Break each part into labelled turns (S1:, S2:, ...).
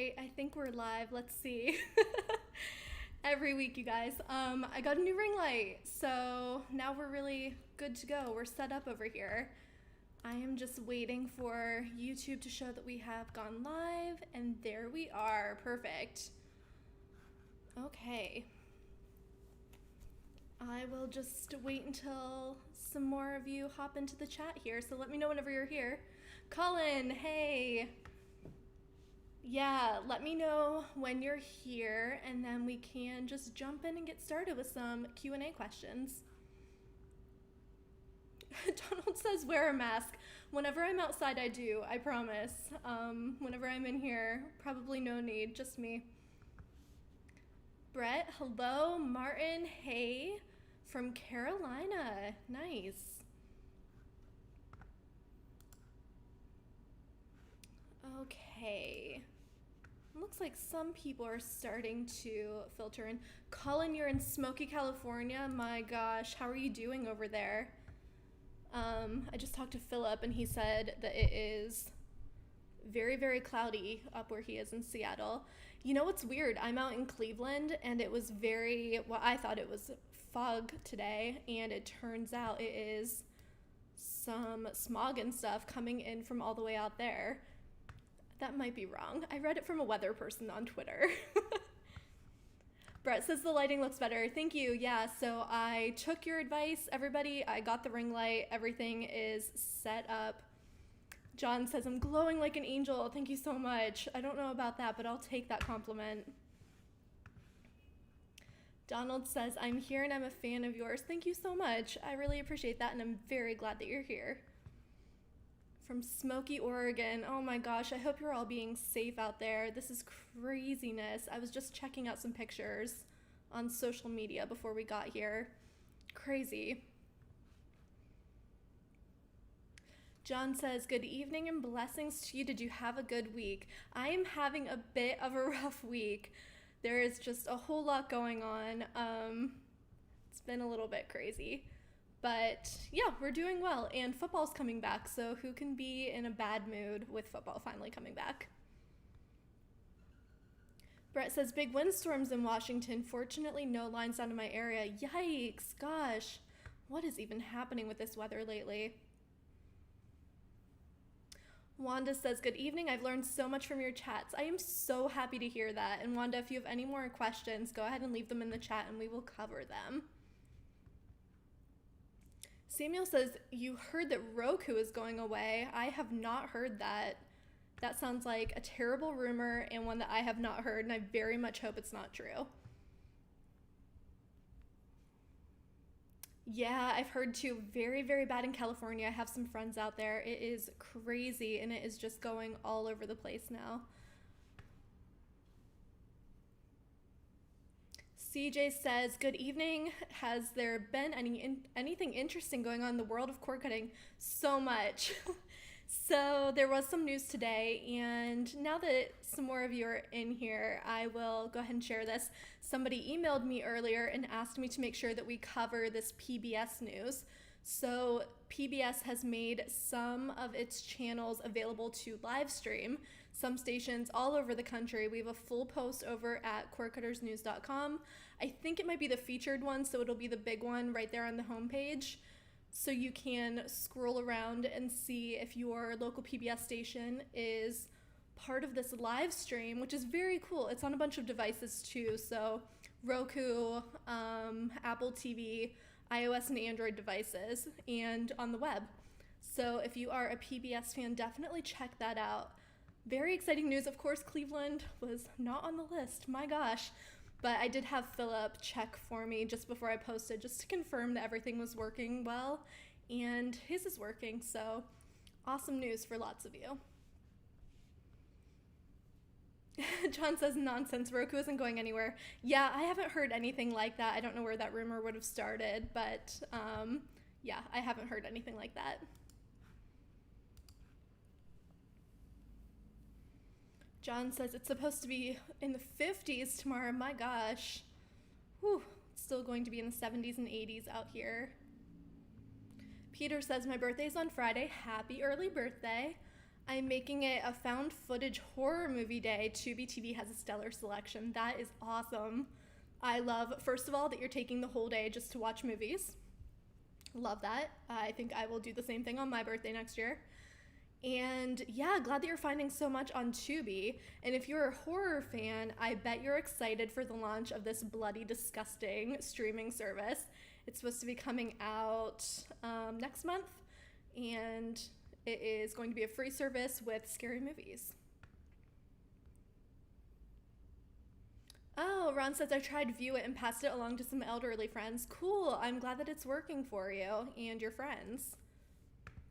S1: right, I think we're live. Let's see. Every week, you guys. I got a new ring light, so now we're really good to go. We're set up over here. I am just waiting for YouTube to show that we have gone live, and there we are. Perfect. Okay. I will just wait until some more of you hop into the chat here, so let me know whenever you're here. Colin, hey. Yeah, let me know when you're here, and then we can just jump in and get started with some Q&A questions. Donald says wear a mask. Whenever I'm outside, I do, I promise. Whenever I'm in here, probably no need, just me. Brett, hello. Martin, hey, from Carolina. Nice. Okay. Looks like some people are starting to filter in. Colin, you're in smoky California. My gosh, how are you doing over there? I just talked to Philip and he said that it is very, very cloudy up where he is in Seattle. You know what's weird? I'm out in Cleveland and it was I thought it was fog today, and it turns out it is some smog and stuff coming in from all the way out there. That might be wrong. I read it from a weather person on Twitter. Brett says the lighting looks better. Thank you. Yeah, so I took your advice, everybody. I got the ring light. Everything is set up. John says I'm glowing like an angel. Thank you so much. I don't know about that, but I'll take that compliment. Donald says I'm here and I'm a fan of yours. Thank you so much. I really appreciate that, and I'm very glad that you're here. From Smoky, Oregon. Oh my gosh, I hope you're all being safe out there. This is craziness. I was just checking out some pictures on social media before we got here. Crazy. John says, good evening and blessings to you. Did you have a good week? I am having a bit of a rough week. There is just a whole lot going on. It's been a little bit crazy. But yeah, we're doing well, and football's coming back, so who can be in a bad mood with football finally coming back? Brett says, big windstorms in Washington. Fortunately, no lines out of my area. Yikes, gosh. What is even happening with this weather lately? Wanda says, good evening. I've learned so much from your chats. I am so happy to hear that. And Wanda, if you have any more questions, go ahead and leave them in the chat and we will cover them. Samuel says, you heard that Roku is going away. I have not heard that. That sounds like a terrible rumor and one that I have not heard, and I very much hope it's not true. Yeah, I've heard too. Very, very bad in California. I have some friends out there. It is crazy, and it is just going all over the place now. CJ says, good evening. Has there been anything interesting going on in the world of cord cutting? So much. So there was some news today, and now that some more of you are in here, I will go ahead and share this. Somebody emailed me earlier and asked me to make sure that we cover this PBS news. So PBS has made some of its channels available to live stream. Some stations all over the country. We have a full post over at cordcuttersnews.com. I think it might be the featured one, so it'll be the big one right there on the homepage. So you can scroll around and see if your local PBS station is part of this live stream, which is very cool. It's on a bunch of devices too. So Roku, Apple TV, iOS and Android devices, and on the web. So if you are a PBS fan, definitely check that out. Very exciting news. Of course, Cleveland was not on the list. My gosh. But I did have Philip check for me just before I posted, just to confirm that everything was working well, and his is working. So awesome news for lots of you. John says, nonsense, Roku isn't going anywhere. Yeah, I haven't heard anything like that. I don't know where that rumor would have started, but yeah, I haven't heard anything like that. John says it's supposed to be in the 50s tomorrow. My gosh. Whew, it's still going to be in the 70s and 80s out here. Peter says, my birthday's on Friday. Happy early birthday. I'm making it a found footage horror movie day. Tubi TV has a stellar selection. That is awesome. I love, first of all, that you're taking the whole day just to watch movies. Love that. I think I will do the same thing on my birthday next year. And yeah, glad that you're finding so much on Tubi. And if you're a horror fan, I bet you're excited for the launch of this bloody disgusting streaming service. It's supposed to be coming out next month, and it is going to be a free service with scary movies. Oh, Ron says, I tried View It and passed it along to some elderly friends. Cool. I'm glad that it's working for you and your friends.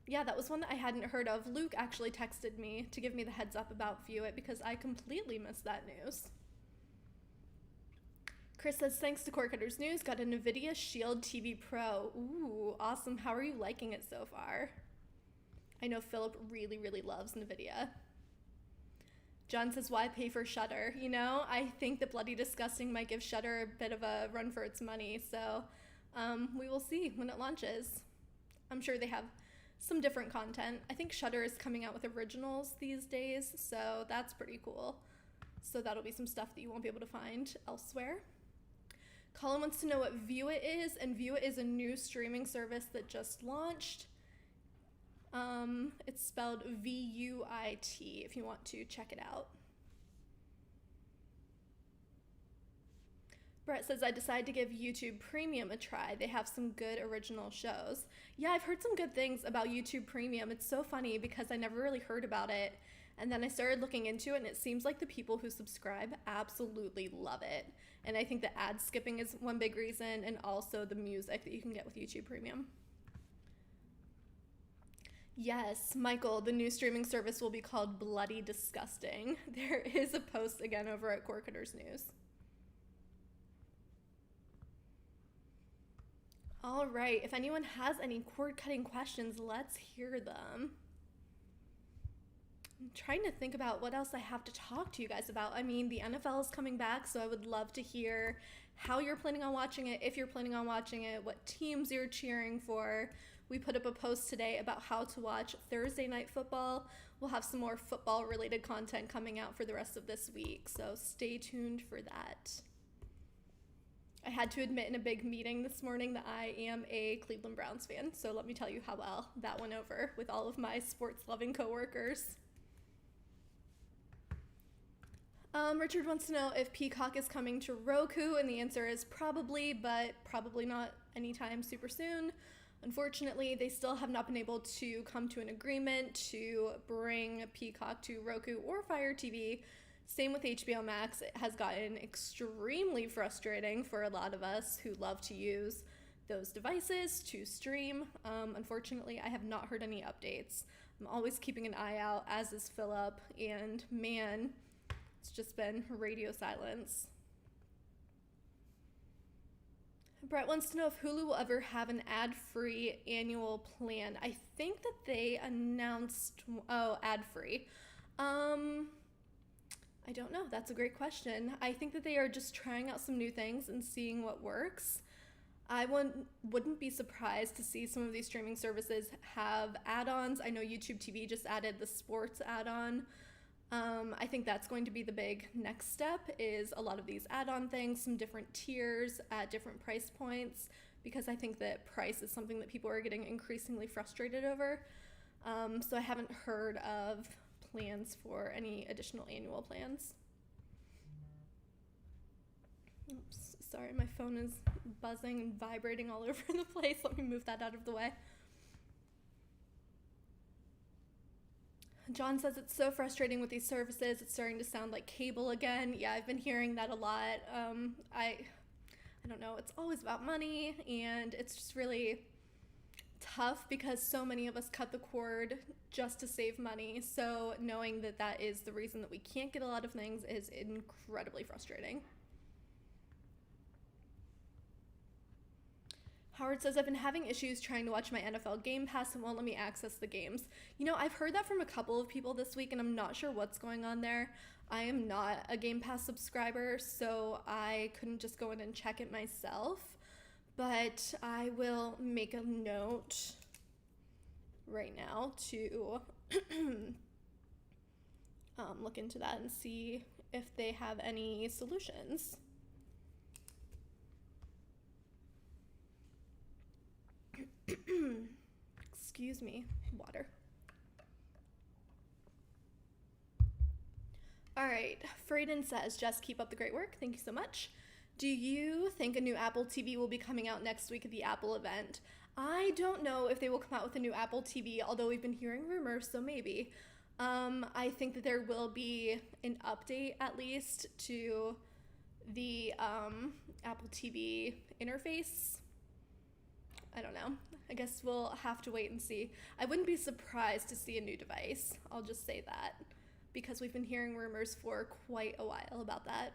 S1: Yeah, that was one that I hadn't heard of. Luke actually texted me to give me the heads up about View It because I completely missed that news. Chris says, thanks to Cord Cutters News, got a NVIDIA Shield TV Pro. Ooh, awesome. How are you liking it so far? I know Philip really, really loves NVIDIA. John says, why pay for Shudder? You know, I think that Bloody Disgusting might give Shudder a bit of a run for its money, so we will see when it launches. I'm sure they have some different content. I think Shudder is coming out with originals these days, so that's pretty cool. So that'll be some stuff that you won't be able to find elsewhere. Colin wants to know what View It is, and View It is a new streaming service that just launched. It's spelled V-U-I-T if you want to check it out. Brett says, I decided to give YouTube Premium a try. They have some good original shows. Yeah, I've heard some good things about YouTube Premium. It's so funny because I never really heard about it. And then I started looking into it, and it seems like the people who subscribe absolutely love it. And I think the ad skipping is one big reason, and also the music that you can get with YouTube Premium. Yes, Michael, the new streaming service will be called Bloody Disgusting. There is a post again over at Cord Cutters News. All right, if anyone has any cord cutting questions, let's hear them. I'm trying to think about what else I have to talk to you guys about. I mean, the NFL is coming back, so I would love to hear how you're planning on watching it, if you're planning on watching it, what teams you're cheering for. We put up a post today about how to watch Thursday Night Football. We'll have some more football-related content coming out for the rest of this week, so stay tuned for that. I had to admit in a big meeting this morning that I am a Cleveland Browns fan, so let me tell you how well that went over with all of my sports-loving coworkers. Richard wants to know if Peacock is coming to Roku, and the answer is probably, but probably not anytime super soon. Unfortunately, they still have not been able to come to an agreement to bring Peacock to Roku or Fire TV. Same with HBO Max. It has gotten extremely frustrating for a lot of us who love to use those devices to stream. Unfortunately, I have not heard any updates. I'm always keeping an eye out, as is Philip, and man, it's just been radio silence. Brett wants to know if Hulu will ever have an ad-free annual plan. I think that they announced, ad-free. I don't know. That's a great question. I think that they are just trying out some new things and seeing what works. I wouldn't be surprised to see some of these streaming services have add-ons. I know YouTube TV just added the sports add-on. I think that's going to be the big next step, is a lot of these add-on things, some different tiers at different price points, because I think that price is something that people are getting increasingly frustrated over. So I haven't heard of plans for any additional annual plans. Oops, sorry, my phone is buzzing and vibrating all over the place. Let me move that out of the way. John says it's so frustrating with these services. It's starting to sound like cable again. Yeah, I've been hearing that a lot. I don't know. It's always about money, and it's just really tough because so many of us cut the cord just to save money. So knowing that that is the reason that we can't get a lot of things is incredibly frustrating. Howard says, I've been having issues trying to watch my NFL Game Pass and won't let me access the games. You know, I've heard that from a couple of people this week, and I'm not sure what's going on there. I am not a Game Pass subscriber, so I couldn't just go in and check it myself. But I will make a note right now to look into that and see if they have any solutions. Excuse me, water. All right, Frayden says, just keep up the great work. Thank you so much. Do you think a new Apple TV will be coming out next week at the Apple event? I don't know if they will come out with a new Apple TV, although we've been hearing rumors, so maybe. I think that there will be an update, at least, to the Apple TV interface. I don't know. I guess we'll have to wait and see. I wouldn't be surprised to see a new device. I'll just say that, because we've been hearing rumors for quite a while about that.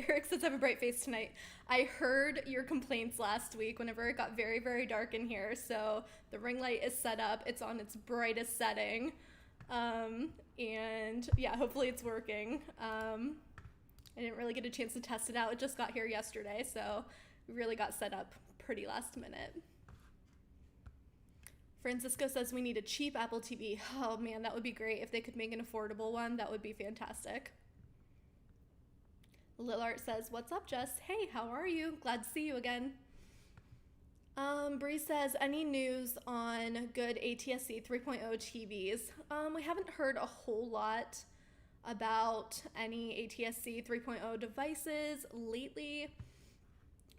S1: Eric says, I have a bright face tonight. I heard your complaints last week whenever it got very, very dark in here. So the ring light is set up. It's on its brightest setting. And yeah, hopefully it's working. I didn't really get a chance to test it out. It just got here yesterday. So we really got set up pretty last minute. Francisco says we need a cheap Apple TV. Oh man, that would be great. If they could make an affordable one, that would be fantastic. Lilart says, what's up, Jess? Hey, how are you? Glad to see you again. Bree says, any news on good ATSC 3.0 TVs? We haven't heard a whole lot about any ATSC 3.0 devices lately.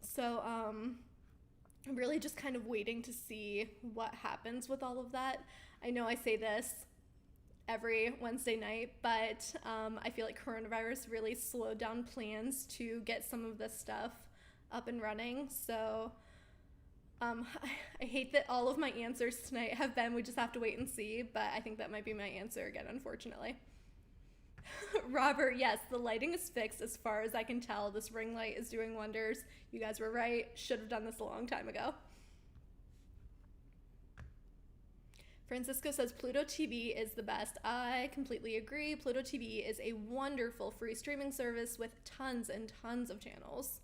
S1: So I'm really just kind of waiting to see what happens with all of that. I know I say this every Wednesday night, but I feel like coronavirus really slowed down plans to get some of this stuff up and running. So I hate that all of my answers tonight have been we just have to wait and see, but I think that might be my answer again, unfortunately. Robert, yes, the lighting is fixed as far as I can tell. This ring light is doing wonders. You guys were right. Should have done this a long time ago. Francisco says Pluto TV is the best. I completely agree. Pluto TV is a wonderful free streaming service with tons and tons of channels.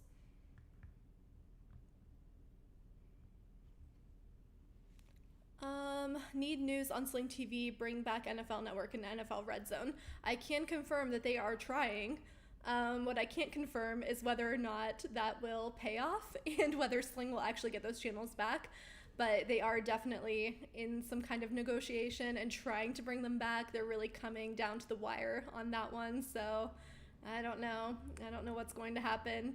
S1: Need news on Sling TV, bring back NFL Network and NFL Red Zone. I can confirm that they are trying. What I can't confirm is whether or not that will pay off and whether Sling will actually get those channels back. But they are definitely in some kind of negotiation and trying to bring them back. They're really coming down to the wire on that one. So I don't know. I don't know what's going to happen.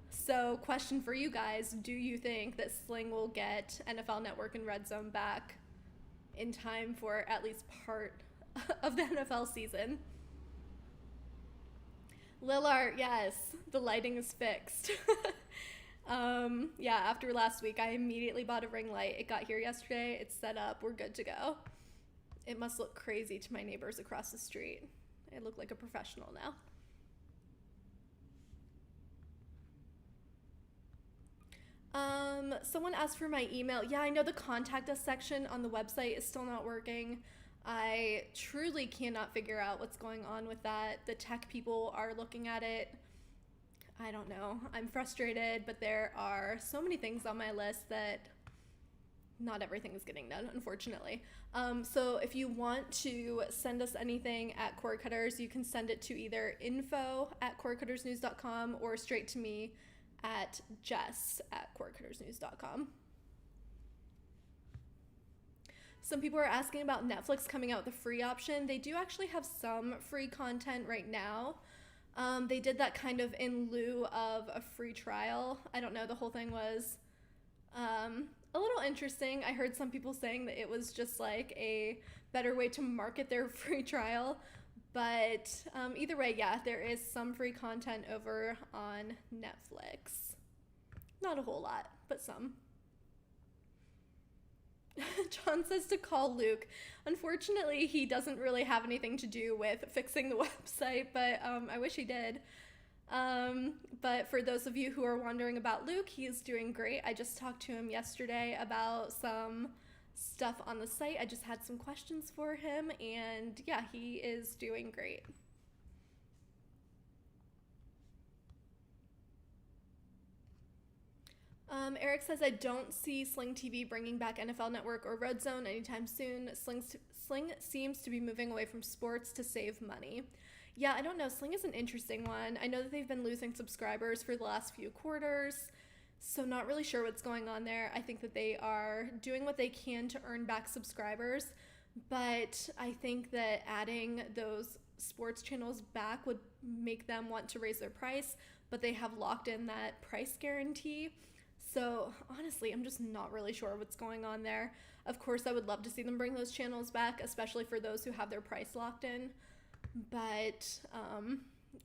S1: So question for you guys, do you think that Sling will get NFL Network and Red Zone back in time for at least part of the NFL season? Lillard, yes, the lighting is fixed. Yeah, after last week, I immediately bought a ring light. It got here yesterday. It's set up. We're good to go. It must look crazy to my neighbors across the street. I look like a professional now. Someone asked for my email. Yeah, I know the contact us section on the website is still not working. I truly cannot figure out what's going on with that. The tech people are looking at it. I don't know. I'm frustrated, but there are so many things on my list that not everything is getting done, unfortunately. So if you want to send us anything at Cord Cutters, you can send it to either info@cordcuttersnews.com or straight to me at jess@cordcuttersnews.com. Some people are asking about Netflix coming out with a free option. They do actually have some free content right now. They did that kind of in lieu of a free trial. I don't know, the whole thing was a little interesting. I heard some people saying that it was just like a better way to market their free trial. But either way, yeah, there is some free content over on Netflix. Not a whole lot, but some. John says to call Luke. Unfortunately, he doesn't really have anything to do with fixing the website, but I wish he did. But for those of you who are wondering about Luke, he is doing great. I just talked to him yesterday about some stuff on the site. I just had some questions for him, and yeah, he is doing great. Eric says, I don't see Sling TV bringing back NFL Network or Red Zone anytime soon. Sling seems to be moving away from sports to save money. Yeah, I don't know. Sling is an interesting one. I know that they've been losing subscribers for the last few quarters, so not really sure what's going on there. I think that they are doing what they can to earn back subscribers, but I think that adding those sports channels back would make them want to raise their price, but they have locked in that price guarantee. So honestly, I'm just not really sure what's going on there. Of course, I would love to see them bring those channels back, especially for those who have their price locked in. But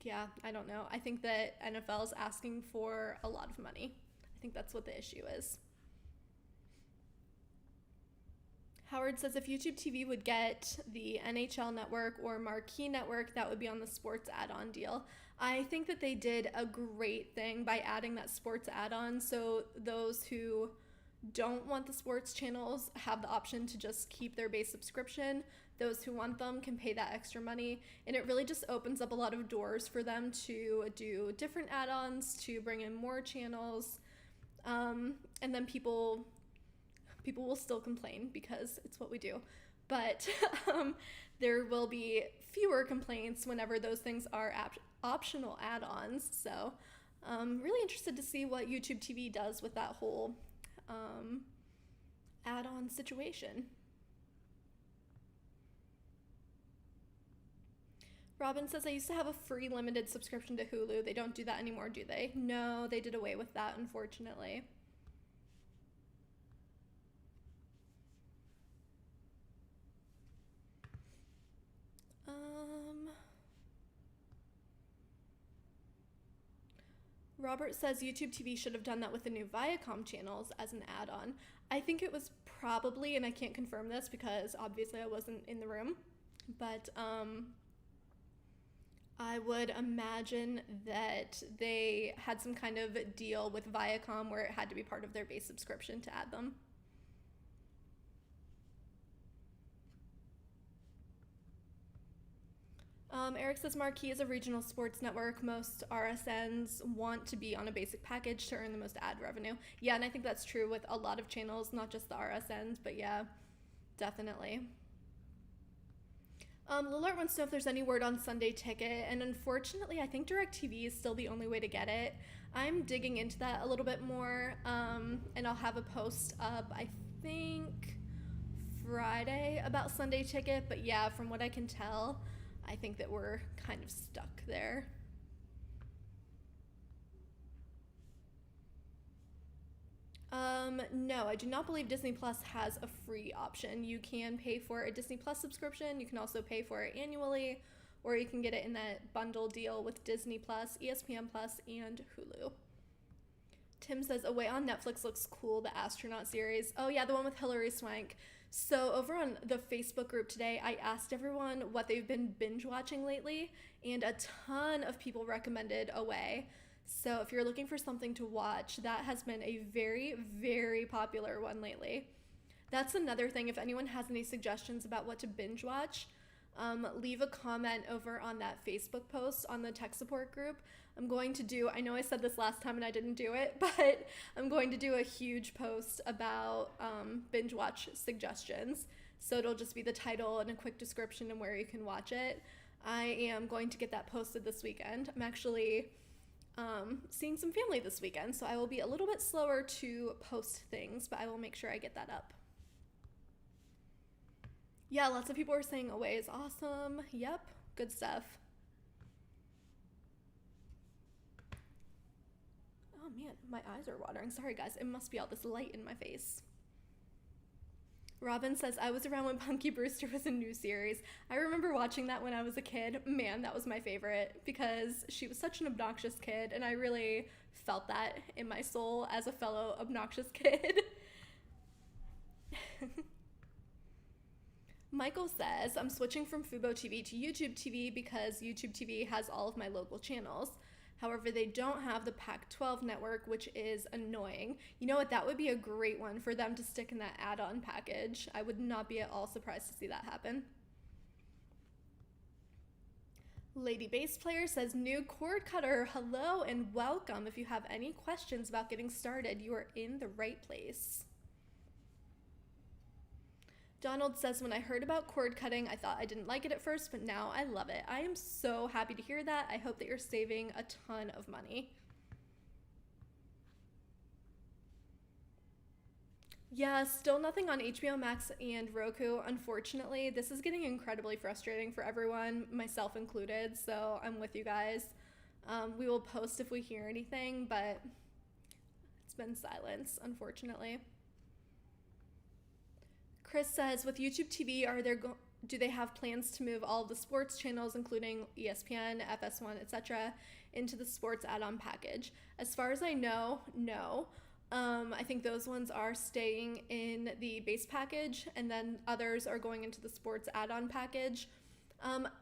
S1: yeah, I don't know. I think that NFL is asking for a lot of money. I think that's what the issue is. Howard says, if YouTube TV would get the NHL network or Marquee network, that would be on the sports add-on deal. I think that they did a great thing by adding that sports add-on, so those who don't want the sports channels have the option to just keep their base subscription. Those who want them can pay that extra money, and it really just opens up a lot of doors for them to do different add-ons, to bring in more channels, and then people will still complain because it's what we do. But there will be fewer complaints whenever those things are optional add-ons. So really interested to see what YouTube TV does with that whole add-on situation. Robin says, I used to have a free limited subscription to Hulu. They don't do that anymore, do they? No, they did away with that, unfortunately. Robert says YouTube TV should have done that with the new Viacom channels as an add-on. I think it was probably, and I can't confirm this because obviously I wasn't in the room, but I would imagine that they had some kind of deal with Viacom where it had to be part of their base subscription to add them. Eric says Marquee is a regional sports network. Most RSNs want to be on a basic package to earn the most ad revenue. Yeah, and I think that's true with a lot of channels, not just the RSNs, but yeah, definitely. Lillard wants to know if there's any word on Sunday Ticket, and unfortunately, I think DirecTV is still the only way to get it. I'm digging into that a little bit more, and I'll have a post up, I think, Friday about Sunday Ticket, but yeah, from what I can tell, I think that we're kind of stuck there. No, I do not believe Disney Plus has a free option. You can pay for a Disney Plus subscription. You can also pay for it annually, or you can get it in that bundle deal with Disney Plus, ESPN Plus, and Hulu. Tim says, Away on Netflix looks cool, the astronaut series. Oh yeah, the one with Hilary Swank. So over on the Facebook group today, I asked everyone what they've been binge watching lately, and a ton of people recommended Away. So if you're looking for something to watch, that has been a very, very popular one lately. That's another thing. If anyone has any suggestions about what to binge watch, leave a comment over on that Facebook post on the tech support group. I'm going to do, I know I said this last time and I didn't do it, but I'm going to do a huge post about binge watch suggestions. So it'll just be the title and a quick description and where you can watch it. I am going to get that posted this weekend. I'm actually seeing some family this weekend, so I will be a little bit slower to post things, but I will make sure I get that up. Yeah, lots of people are saying Away is awesome. Yep, good stuff. Oh man, my eyes are watering. Sorry guys, it must be all this light in my face. Robin says, I was around when Punky Brewster was a new series. I remember watching that when I was a kid. Man, that was my favorite because she was such an obnoxious kid, and I really felt that in my soul as a fellow obnoxious kid. Michael says, I'm switching from Fubo TV to YouTube TV because YouTube TV has all of my local channels. However, they don't have the Pac-12 network, which is annoying. You know what? That would be a great one for them to stick in that add-on package. I would not be at all surprised to see that happen. Lady Bass Player says, new cord cutter, hello and welcome. If you have any questions about getting started, you are in the right place. Donald says, when I heard about cord cutting, I thought I didn't like it at first, but now I love it. I am so happy to hear that. I hope that you're saving a ton of money. Yeah, still nothing on HBO Max and Roku. Unfortunately, this is getting incredibly frustrating for everyone, myself included, so I'm with you guys. We will post if we hear anything, but it's been silence, unfortunately. Chris says, with YouTube TV, do they have plans to move all of the sports channels, including ESPN, FS1, etc., into the sports add-on package? As far as I know, no. I think those ones are staying in the base package, and then others are going into the sports add-on package.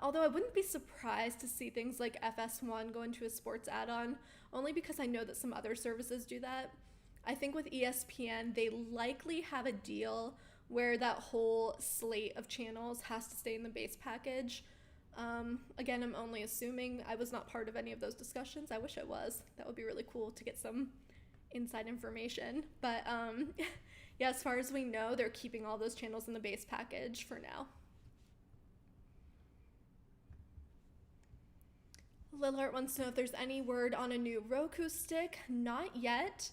S1: Although I wouldn't be surprised to see things like FS1 go into a sports add-on, only because I know that some other services do that. I think with ESPN, they likely have a deal where that whole slate of channels has to stay in the base package. Again, I'm only assuming. I was not part of any of those discussions. I wish I was. That would be really cool to get some inside information, but yeah, as far as we know, they're keeping all those channels in the base package for now. Lilhart wants to know if there's any word on a new Roku stick. Not yet,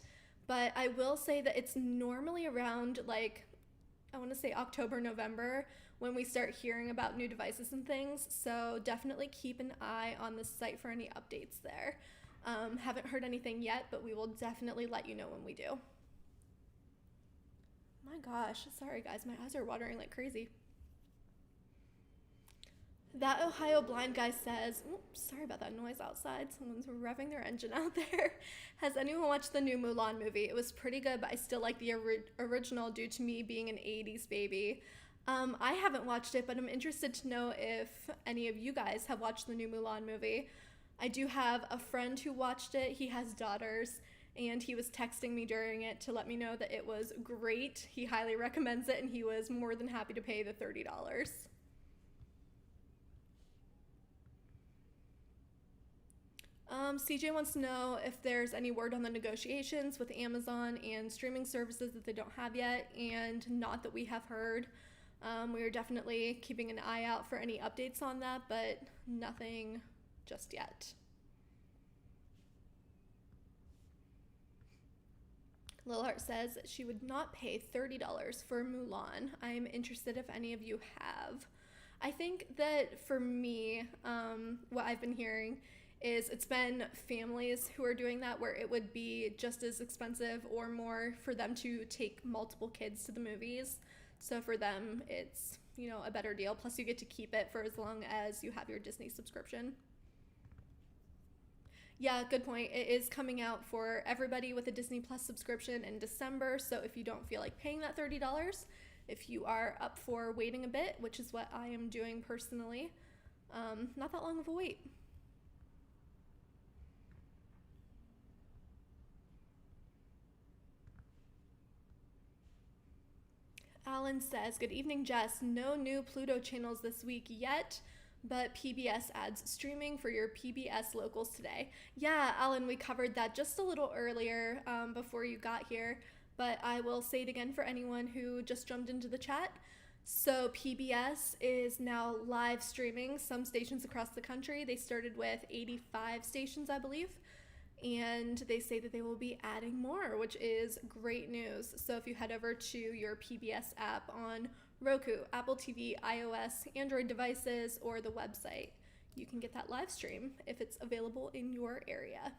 S1: but I will say that it's normally around, like, I want to say October, November, when we start hearing about new devices and things, so definitely keep an eye on the site for any updates there. Haven't heard anything yet, but we will definitely let you know when we do. My gosh, sorry guys, my eyes are watering like crazy. That Ohio blind guy says, oops, sorry about that noise outside. Someone's revving their engine out there. Has anyone watched the new Mulan movie? It was pretty good, but I still like the original due to me being an 80s baby. I haven't watched it, but I'm interested to know if any of you guys have watched the new Mulan movie. I do have a friend who watched it. He has daughters, and he was texting me during it to let me know that it was great. He highly recommends it, and he was more than happy to pay the $30. CJ wants to know if there's any word on the negotiations with Amazon and streaming services that they don't have yet, and not that we have heard. We are definitely keeping an eye out for any updates on that, but nothing just yet. Lilhart says she would not pay $30 for Mulan. I'm interested if any of you have. I think that for me, what I've been hearing is it's been families who are doing that, where it would be just as expensive or more for them to take multiple kids to the movies. So for them, it's, you know, a better deal. Plus you get to keep it for as long as you have your Disney subscription. Yeah, good point. It is coming out for everybody with a Disney Plus subscription in December. So if you don't feel like paying that $30, if you are up for waiting a bit, which is what I am doing personally, not that long of a wait. Alan says, good evening, Jess. No new Pluto channels this week yet, but PBS adds streaming for your PBS locals today. Yeah, Alan, we covered that just a little earlier before you got here, but I will say it again for anyone who just jumped into the chat. So PBS is now live streaming some stations across the country. They started with 85 stations, I believe, and they say that they will be adding more, which is great news. So if you head over to your PBS app on Roku, Apple TV, iOS, Android devices, or the website, you can get that live stream if it's available in your area.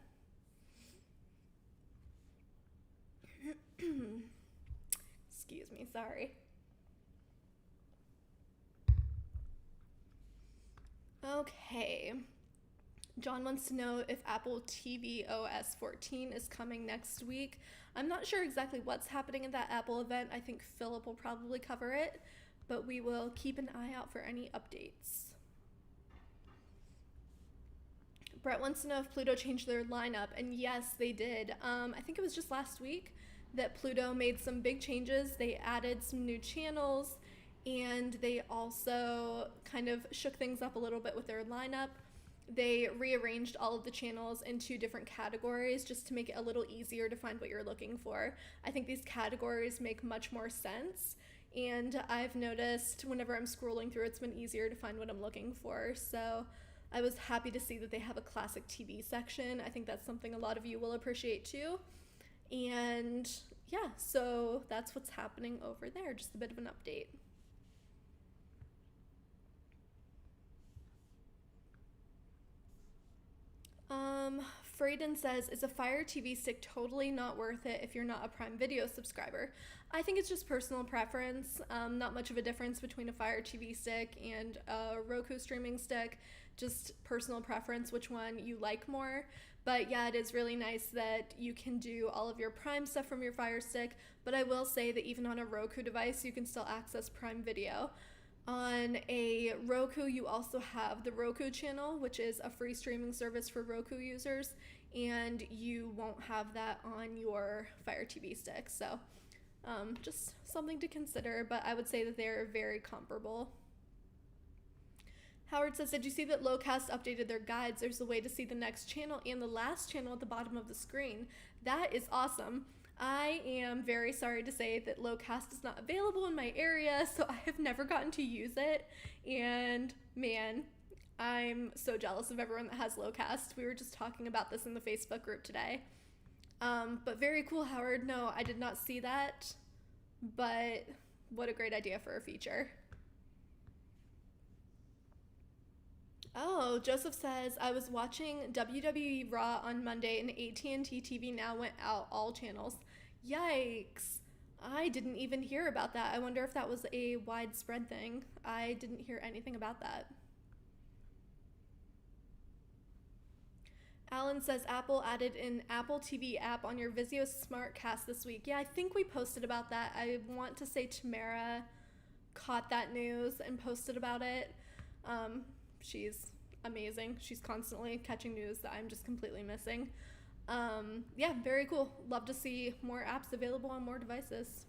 S1: Excuse me, sorry. Okay. John wants to know if Apple TV OS 14 is coming next week. I'm not sure exactly what's happening at that Apple event. I think Philip will probably cover it, but we will keep an eye out for any updates. Brett wants to know if Pluto changed their lineup, and yes, they did. I think it was just last week that Pluto made some big changes. They added some new channels, and they also kind of shook things up a little bit with their lineup. they rearranged all of the channels into different categories just to make it a little easier to find what you're looking for. I think these categories make much more sense, and I've noticed whenever I'm scrolling through, it's been easier to find what I'm looking for. So I was happy to see that they have a classic TV section. I think that's something a lot of you will appreciate too. And yeah, so that's what's happening over there. Just a bit of an update. Frayden says, is a Fire TV stick totally not worth it if you're not a Prime Video subscriber? I think it's just personal preference. Not much of a difference between a Fire TV stick and a Roku streaming stick. Just personal preference, which one you like more. But yeah, it is really nice that you can do all of your Prime stuff from your Fire Stick. But I will say that even on a Roku device, you can still access Prime Video. On a Roku, you also have the Roku channel, which is a free streaming service for Roku users, and you won't have that on your Fire TV stick. So just something to consider, but I would say that they're very comparable. Howard says, did you see that Lowcast updated their guides? There's a way to see the next channel and the last channel at the bottom of the screen. That is awesome. I am very sorry to say that Lowcast is not available in my area, so I have never gotten to use it. And man, I'm so jealous of everyone that has Lowcast. We were just talking about this in the Facebook group today. But very cool, Howard. No, I did not see that, but what a great idea for a feature. Oh, Joseph says, I was watching WWE Raw on Monday and AT&T TV Now went out all channels. Yikes. I didn't even hear about that. I wonder if that was a widespread thing. I didn't hear anything about that. Alan says, Apple added an Apple TV app on your Vizio SmartCast this week. Yeah, I think we posted about that. I want to say Tamara caught that news and posted about it. She's amazing. She's constantly catching news that I'm just completely missing. Yeah, very cool. Love to see more apps available on more devices.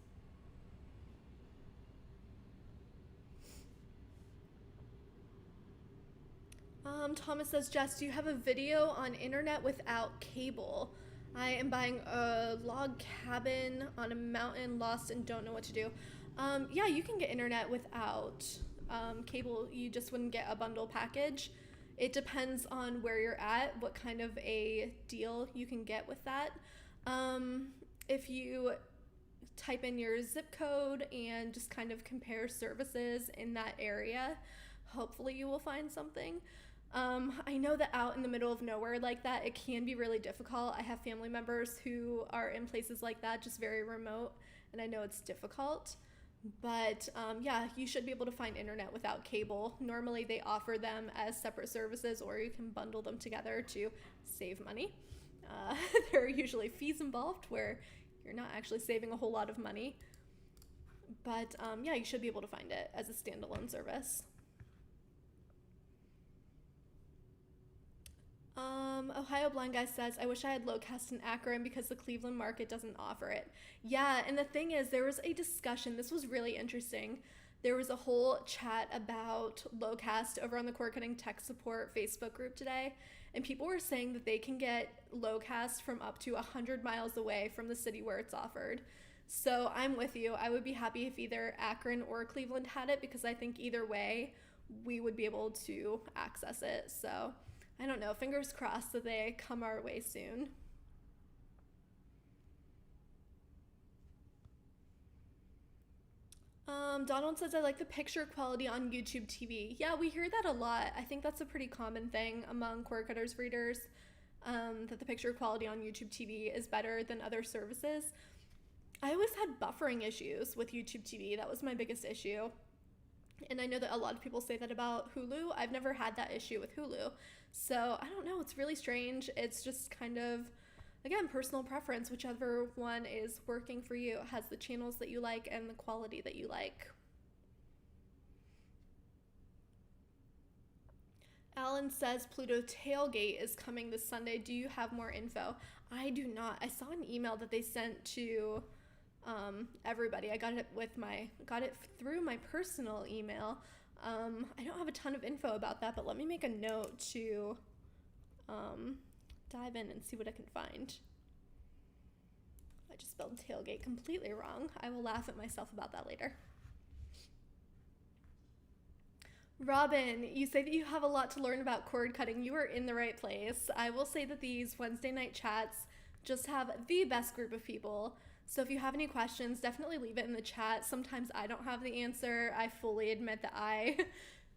S1: Thomas says, Jess, do you have a video on internet without cable? I am buying a log cabin on a mountain, lost and don't know what to do. Yeah, you can get internet without cable. You just wouldn't get a bundle package. It depends on where you're at, what kind of a deal you can get with that. If you type in your zip code and just kind of compare services in that area, hopefully you will find something. I know that out in the middle of nowhere like that, it can be really difficult. I have family members who are in places like that, just very remote, and I know it's difficult. But yeah, you should be able to find internet without cable. Normally they offer them as separate services, or you can bundle them together to save money. There are usually fees involved where you're not actually saving a whole lot of money. But yeah, you should be able to find it as a standalone service. Ohio Blind Guy says, I wish I had Lowcast in Akron because the Cleveland market doesn't offer it. Yeah, and the thing is, there was a discussion. This was really interesting. There was a whole chat about Lowcast over on the Cord Cutting Tech Support Facebook group today, and people were saying that they can get Lowcast from up to 100 miles away from the city where it's offered. So I'm with you. I would be happy if either Akron or Cleveland had it, because I think either way, we would be able to access it. So I don't know, fingers crossed that they come our way soon. Donald says, I like the picture quality on YouTube TV. Yeah, we hear that a lot. I think that's a pretty common thing among cord cutters readers, that the picture quality on YouTube TV is better than other services. I always had buffering issues with YouTube TV. That was my biggest issue. And I know that a lot of people say that about Hulu. I've never had that issue with Hulu. So I don't know. It's really strange. It's just kind of, again, personal preference. Whichever one is working for you has the channels that you like and the quality that you like. Alan says Pluto Tailgate is coming this Sunday. Do you have more info? I do not. I saw an email that they sent to everybody. I got it through my personal email. I don't have a ton of info about that, but let me make a note to dive in and see what I can find. I just spelled tailgate completely wrong. I will laugh at myself about that later. Robin, you say that you have a lot to learn about cord cutting. You are in the right place. I will say that these Wednesday night chats just have the best group of people. So if you have any questions, definitely leave it in the chat. Sometimes I don't have the answer. I fully admit that I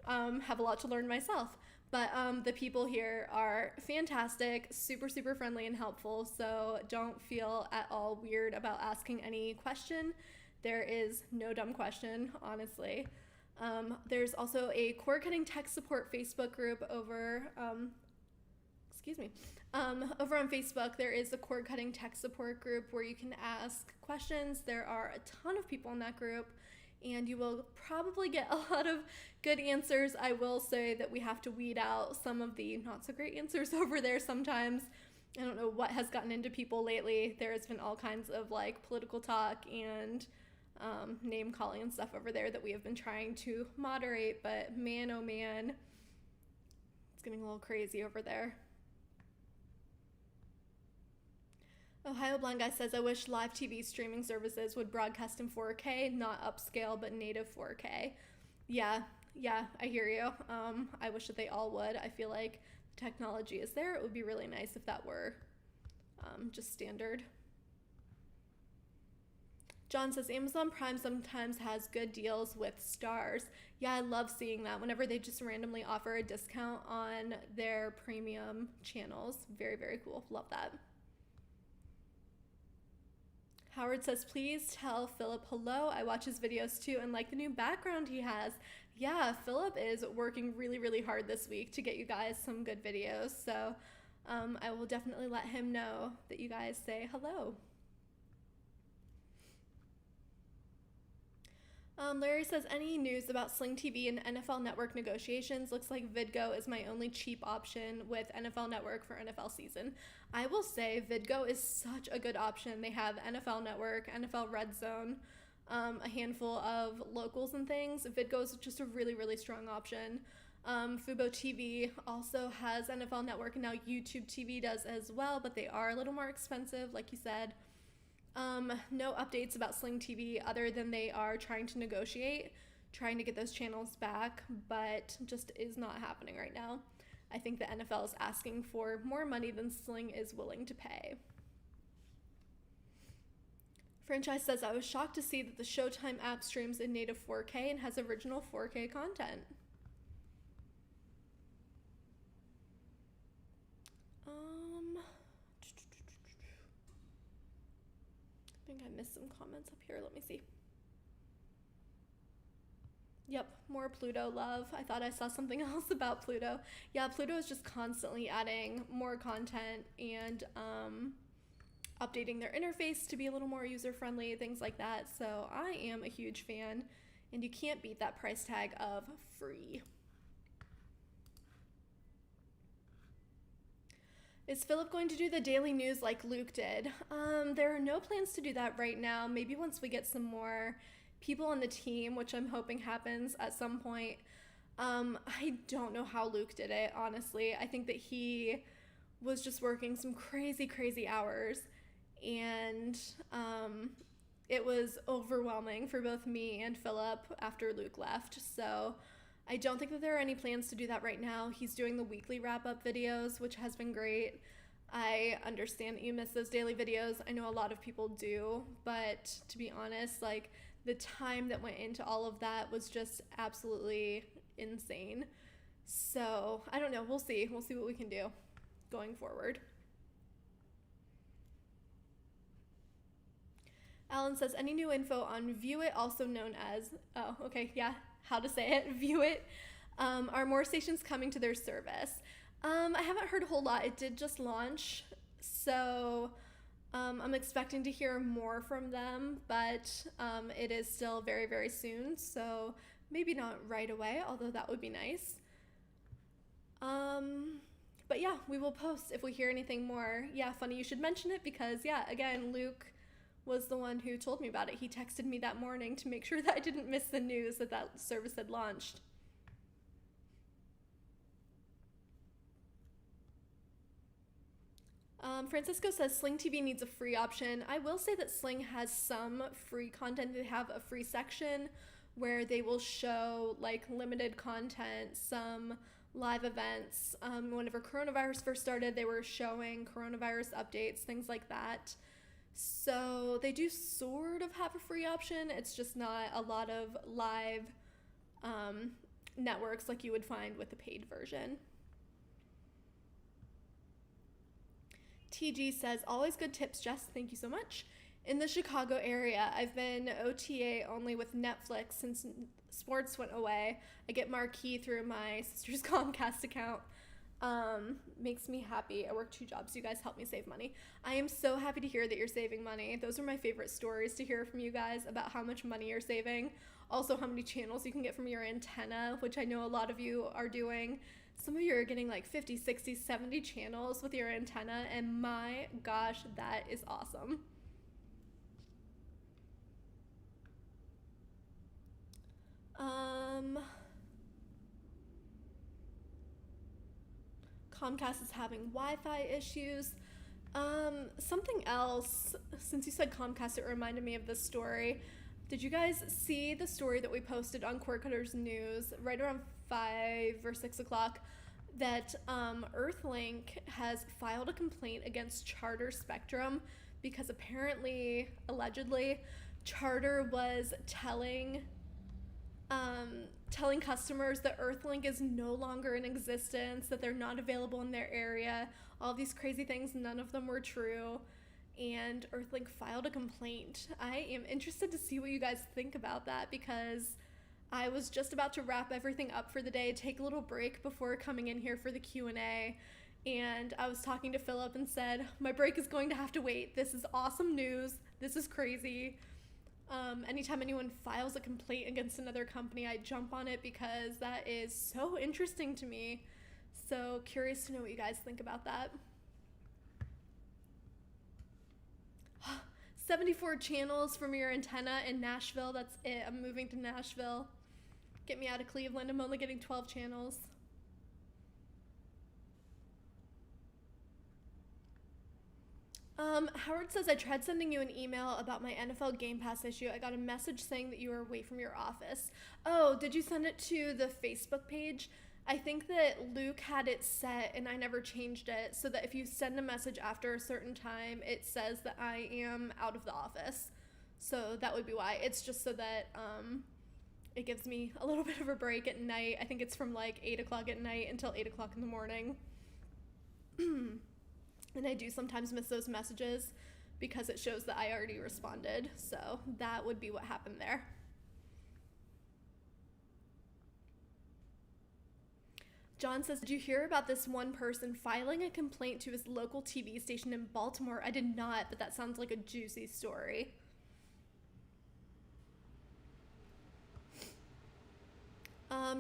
S1: have a lot to learn myself. But the people here are fantastic, super, super friendly and helpful. So don't feel at all weird about asking any question. There is no dumb question, honestly. There's also a cord cutting tech support Facebook group over, over on Facebook. There is a cord cutting tech support group where you can ask questions. There are a ton of people in that group, and you will probably get a lot of good answers. I will say that we have to weed out some of the not so great answers over there sometimes. I don't know what has gotten into people lately. There has been all kinds of like political talk and name calling and stuff over there that we have been trying to moderate, but man, oh man, it's getting a little crazy over there. Ohio Blind Guy says, I wish live TV streaming services would broadcast in 4K, not upscale, but native 4K. Yeah, I hear you. I wish that they all would. I feel like the technology is there. It would be really nice if that were just standard. John says, Amazon Prime sometimes has good deals with stars. Yeah, I love seeing that whenever they just randomly offer a discount on their premium channels. Very, very cool. Love that. Howard says, please tell Philip hello. I watch his videos too and like the new background he has. Yeah, Philip is working really, really hard this week to get you guys some good videos. So I will definitely let him know that you guys say hello. Larry says, any news about Sling TV and NFL Network negotiations? Looks like Vidgo is my only cheap option with NFL Network for NFL season. I will say Vidgo is such a good option. They have NFL Network, NFL Red Zone, a handful of locals and things. Vidgo is just a really, really strong option. Fubo TV also has NFL Network, and now YouTube TV does as well, but they are a little more expensive, like you said. No updates about Sling TV other than they are trying to negotiate, trying to get those channels back, but just is not happening right now. I think the NFL is asking for more money than Sling is willing to pay. Franchise says, I was shocked to see that the Showtime app streams in native 4K and has original 4K content. I think I missed some comments up here. Let me see. Yep, more Pluto love. I thought I saw something else about Pluto. Yeah, Pluto is just constantly adding more content and updating their interface to be a little more user-friendly, things like that. So I am a huge fan, and you can't beat that price tag of free. Is Philip going to do the daily news like Luke did? There are no plans to do that right now. Maybe once we get some more people on the team, which I'm hoping happens at some point. I don't know how Luke did it, honestly. I think that he was just working some crazy, crazy hours, and it was overwhelming for both me and Philip after Luke left. So I don't think that there are any plans to do that right now. He's doing the weekly wrap-up videos, which has been great. I understand that you miss those daily videos. I know a lot of people do, but to be honest, like, the time that went into all of that was just absolutely insane. So I don't know. We'll see. We'll see what we can do going forward. Alan says, any new info on View It, also known as, oh, okay, yeah, how to say it, View It. Are more stations coming to their service? I haven't heard a whole lot. It did just launch, so I'm expecting to hear more from them, but it is still very, very soon, so maybe not right away, although that would be nice. But yeah, we will post if we hear anything more. Yeah, funny you should mention it because, yeah, again, Luke was the one who told me about it. He texted me that morning to make sure that I didn't miss the news that that service had launched. Francisco says Sling TV needs a free option. I will say that Sling has some free content. They have a free section where they will show like limited content, some live events. Whenever coronavirus first started, they were showing coronavirus updates, things like that. So they do sort of have a free option. It's just not a lot of live networks like you would find with the paid version. TG says, always good tips, Jess. Thank you so much. In the Chicago area, I've been OTA only with Netflix since sports went away. I get Marquee through my sister's Comcast account. Makes me happy. I work 2 jobs. You guys help me save money. I am so happy to hear that you're saving money. Those are my favorite stories to hear from you guys about how much money you're saving. Also, how many channels you can get from your antenna, which I know a lot of you are doing. Some of you are getting like 50, 60, 70 channels with your antenna, and my gosh, that is awesome. Comcast is having Wi-Fi issues. Something else, since you said Comcast, it reminded me of this story. Did you guys see the story that we posted on Cord Cutters News right around 5 or 6 o'clock that Earthlink has filed a complaint against Charter Spectrum because apparently, allegedly, Charter was telling customers that Earthlink is no longer in existence, that they're not available in their area, all these crazy things, none of them were true, and Earthlink filed a complaint. I am interested to see what you guys think about that because I was just about to wrap everything up for the day, take a little break before coming in here for the Q&A, and I was talking to Philip and said, my break is going to have to wait. This is awesome news. This is crazy. Anytime anyone files a complaint against another company, I jump on it because that is so interesting to me. So curious to know what you guys think about that. 74 channels from your antenna in Nashville. That's it. I'm moving to Nashville. Get me out of Cleveland. I'm only getting 12 channels. Howard says, I tried sending you an email about my NFL Game Pass issue. I got a message saying that you were away from your office. Oh, did you send it to the Facebook page? I think that Luke had it set and I never changed it so that if you send a message after a certain time, it says that I am out of the office. So that would be why. It's just so that it gives me a little bit of a break at night. I think it's from like 8 o'clock at night until 8 o'clock in the morning. And I do sometimes miss those messages because it shows that I already responded. So that would be what happened there. John says, did you hear about this one person filing a complaint to his local TV station in Baltimore? I did not, but that sounds like a juicy story.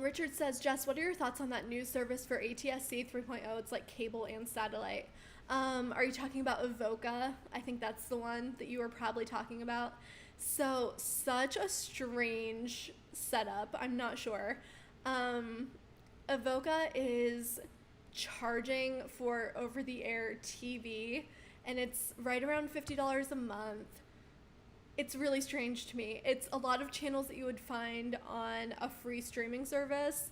S1: Richard says, Jess, what are your thoughts on that new service for ATSC 3.0? It's like cable and satellite. Are you talking about Evoca? I think that's the one that you were probably talking about. So, such a strange setup. I'm not sure. Evoca is charging for over-the-air TV, and it's right around $50 a month. It's really strange to me. It's a lot of channels that you would find on a free streaming service,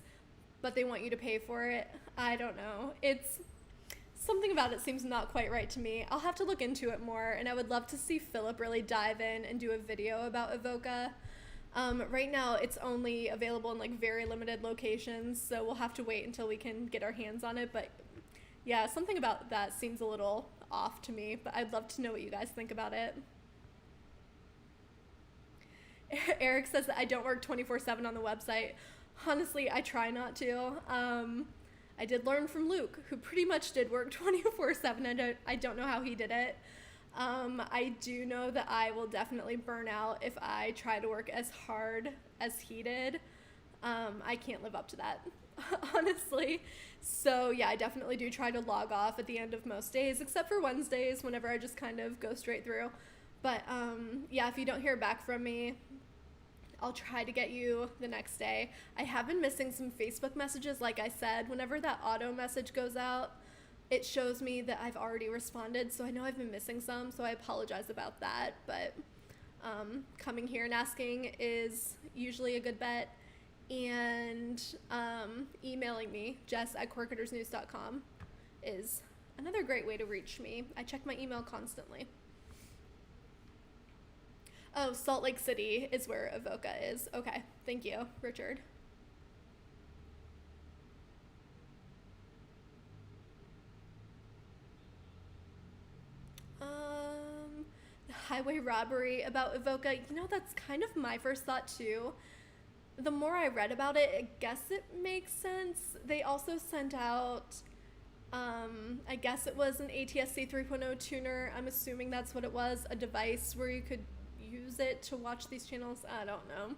S1: but they want you to pay for it. I don't know. It's something about it seems not quite right to me. I'll have to look into it more, and I would love to see Philip really dive in and do a video about Evoca. Right now, it's only available in like very limited locations, so we'll have to wait until we can get our hands on it. But yeah, something about that seems a little off to me, but I'd love to know what you guys think about it. Eric says that I don't work 24/7 on the website. Honestly, I try not to. I did learn from Luke, who pretty much did work 24/7. I don't know how he did it. I do know that I will definitely burn out if I try to work as hard as he did. I can't live up to that, honestly. So yeah, I definitely do try to log off at the end of most days, except for Wednesdays, whenever I just kind of go straight through. But yeah, if you don't hear back from me, I'll try to get you the next day. I have been missing some Facebook messages, like I said. Whenever that auto message goes out, it shows me that I've already responded, so I know I've been missing some, so I apologize about that, but coming here and asking is usually a good bet, and emailing me, jess@quirkcuttersnews.com, is another great way to reach me. I check my email constantly. Oh, Salt Lake City is where Avoca is. Okay, thank you, Richard. Highway robbery about Avoca. You know, that's kind of my first thought too. The more I read about it, I guess it makes sense. They also sent out, I guess it was an ATSC 3.0 tuner. I'm assuming that's what it was, a device where you could use it to watch these channels. I don't know.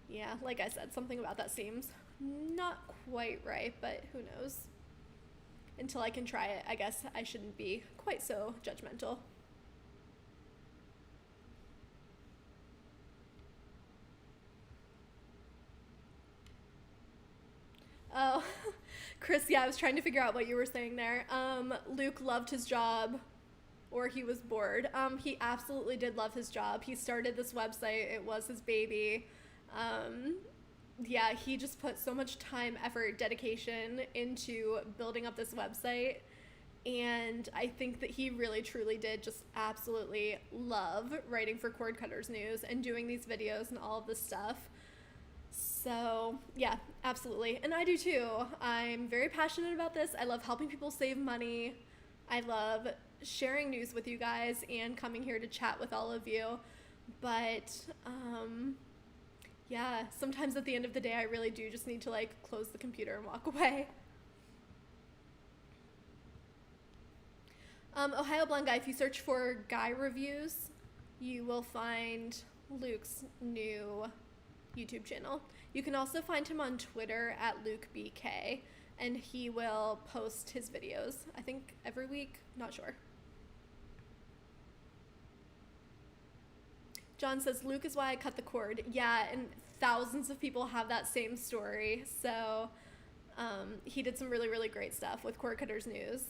S1: Yeah, like I said, something about that seems not quite right, but who knows? Until I can try it, I guess I shouldn't be quite so judgmental. Oh, Chris, yeah, I was trying to figure out what you were saying there. Luke loved his job, or he was bored. He absolutely did love his job. He started this website. It was his baby. Yeah, he just put so much time, effort, dedication into building up this website. And I think that he really, truly did just absolutely love writing for Cord Cutters News and doing these videos and all of this stuff. So yeah, absolutely. And I do too. I'm very passionate about this. I love helping people save money. I love sharing news with you guys and coming here to chat with all of you. But yeah, sometimes at the end of the day, I really do just need to like close the computer and walk away. Ohio Blonde Guy, if you search for guy reviews, you will find Luke's new YouTube channel. You can also find him on Twitter at LukeBK, and he will post his videos, I think every week, not sure. John says, Luke is why I cut the cord. Yeah, and thousands of people have that same story. So he did some really, really great stuff with Cord Cutters News.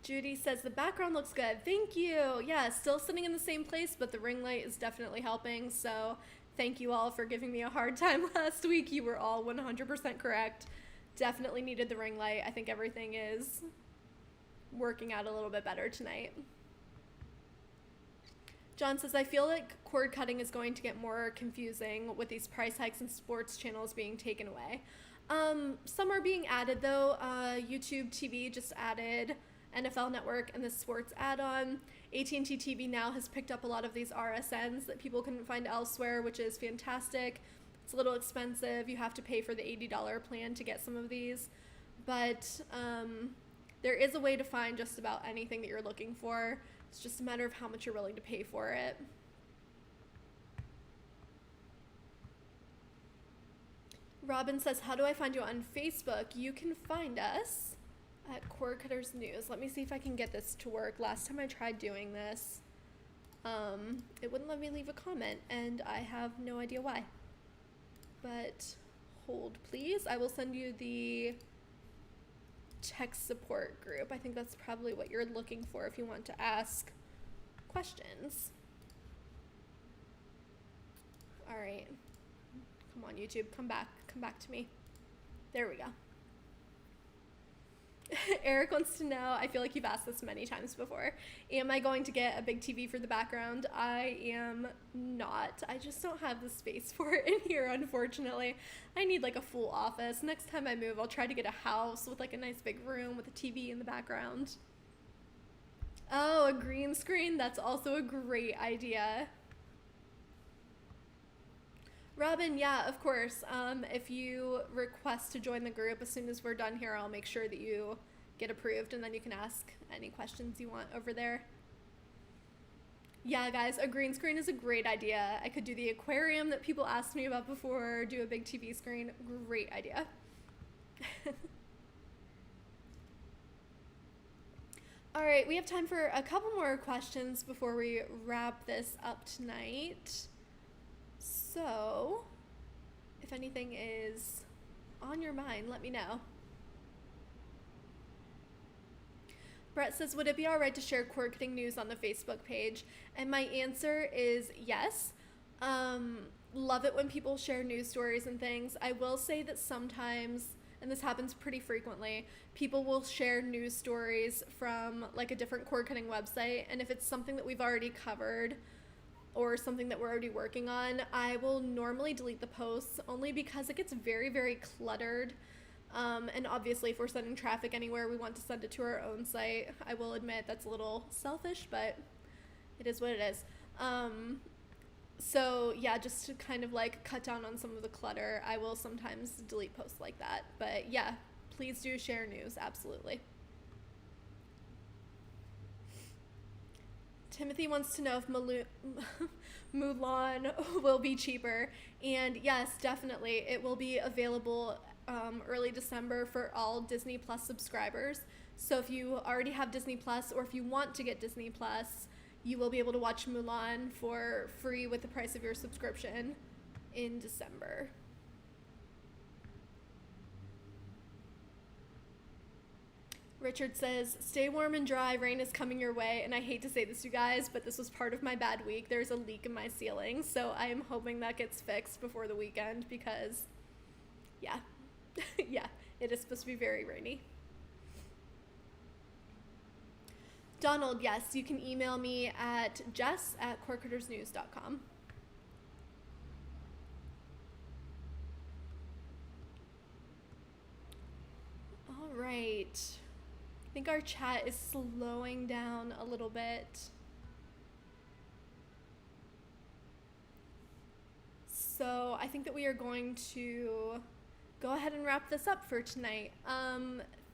S1: Judy says, the background looks good. Thank you. Yeah, still sitting in the same place, but the ring light is definitely helping. So thank you all for giving me a hard time last week. You were all 100% correct. Definitely needed the ring light. I think everything is working out a little bit better tonight. John says, I feel like cord cutting is going to get more confusing with these price hikes and sports channels being taken away. Some are being added though. YouTube TV just added NFL Network and the sports add-on. AT&T TV now has picked up a lot of these RSNs that people couldn't find elsewhere, which is fantastic. It's a little expensive. You have to pay for the $80 plan to get some of these. But there is a way to find just about anything that you're looking for. It's just a matter of how much you're willing to pay for it. Robin says, how do I find you on Facebook? You can find us at Cord Cutters News. Let me see if I can get this to work. Last time I tried doing this, it wouldn't let me leave a comment, and I have no idea why. But hold, please. I will send you the tech support group. I think that's probably what you're looking for if you want to ask questions. All right. Come on, YouTube. Come back to me. There we go. Eric wants to know, I feel like you've asked this many times before, am I going to get a big TV for the background? I am not. I just don't have the space for it in here, unfortunately. I need like a full office. Next time I move, I'll try to get a house with like a nice big room with a TV in the background. Oh, a green screen? That's also a great idea. Robin, yeah, of course. If you request to join the group, as soon as we're done here, I'll make sure that you get approved, and then you can ask any questions you want over there. Yeah, guys, a green screen is a great idea. I could do the aquarium that people asked me about before, do a big TV screen. Great idea. All right, we have time for a couple more questions before we wrap this up tonight. So, if if anything is on your mind, let me know. Brett says, would it be alright to share cord cutting news on the Facebook page? And my answer is yes. Love it when people share news stories and things. I will say that sometimes, and this happens pretty frequently, people will share news stories from like a different cord cutting website, and if it's something that we've already covered or something that we're already working on, I will normally delete the posts, only because it gets very, very cluttered. And obviously if we're sending traffic anywhere, we want to send it to our own site. I will admit that's a little selfish, but it is what it is. So yeah, just to kind of like cut down on some of the clutter, I will sometimes delete posts like that. But yeah, please do share news, absolutely. Timothy wants to know if Mulan will be cheaper. And yes, definitely. It will be available early December for all Disney Plus subscribers. So if you already have Disney Plus, or if you want to get Disney Plus, you will be able to watch Mulan for free with the price of your subscription in December. Richard says, stay warm and dry, rain is coming your way. And I hate to say this, you guys, but this was part of my bad week. There's a leak in my ceiling, so I am hoping that gets fixed before the weekend, because yeah, yeah, it is supposed to be very rainy. Donald, yes, you can email me at jess@cordcuttersnews.com. All right. I think our chat is slowing down a little bit. So I think that we are going to go ahead and wrap this up for tonight.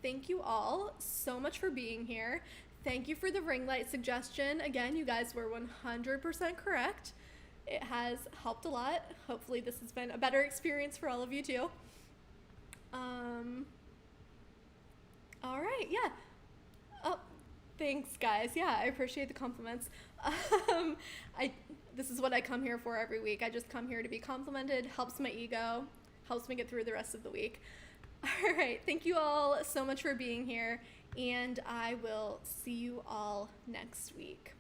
S1: Thank you all so much for being here. Thank you for the ring light suggestion. Again, you guys were 100% correct. It has helped a lot. Hopefully this has been a better experience for all of you too. All right, yeah. Oh, thanks guys. Yeah, I appreciate the compliments. This is what I come here for every week. I just come here to be complimented, helps my ego, helps me get through the rest of the week. All right, thank you all so much for being here, and I will see you all next week.